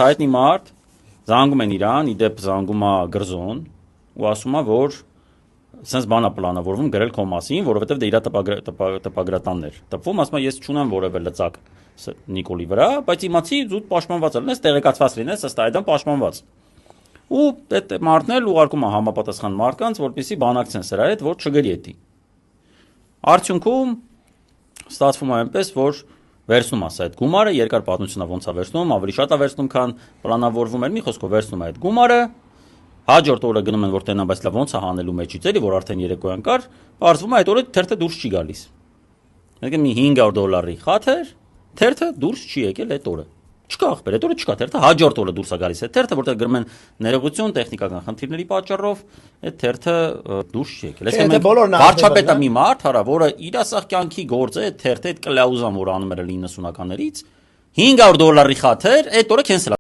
Հայտնի մարդ զանգում են իրան, իդեպ զանգում է Գրզոն ու ասում է, որ sense բան է պլանավորվում գրել քո մասին, որովհետև դե իր տպագրատանն էր։ Տպվում, ասում է, ես չունեմ որևէ լծակ Նիկոլի վրա, բայց իմացի զուտ պաշտպանված լինես, տեղեկացված լինես, ըստ այդմ պաշտպանված։ Ու այդ մարդն էլ ուղարկում է համապատասխան մարդկանց, որպեսզի բանակցեն սրա հետ, որ չգրի էդի։ Արդյունքում ստացվում է այնպես, որ վերցնում ասա այդ գումարը, երկար պատմությունա ոնց է վերցնում, ավելի շատ է վերցնում, քան պլանավորվում էր, մի խոսքով վերցնում է այդ գումարը, հաջորդ օրը գնում են որ տենան, բայց լավ ոնց է հանելու մեջից էլի, որ արդեն երեկոյան կար, պարզվում է այդ օրը թերթը դուրս չի գալիս։ Եկել մի $500 խաթր, թերթը դուրս չի եկել այդ օրը։ Չկա ախպեր, այդ օրը չկա թերթը, հաջորդ օրը դուրս է գալիս այդ թերթը, որտեղ գրում են ներողություն տեխնիկական խնդիրների պատճառով, այդ թերթը դուրս չի եկել։ Այսինքն վարչապետը մի մարդ, հարա, որը իր ասախ կյանքի գործը այդ թերթը, այդ կլաուզան, որ անում էր 90-ականներից, $500 խաթր, այդ օրը քենսել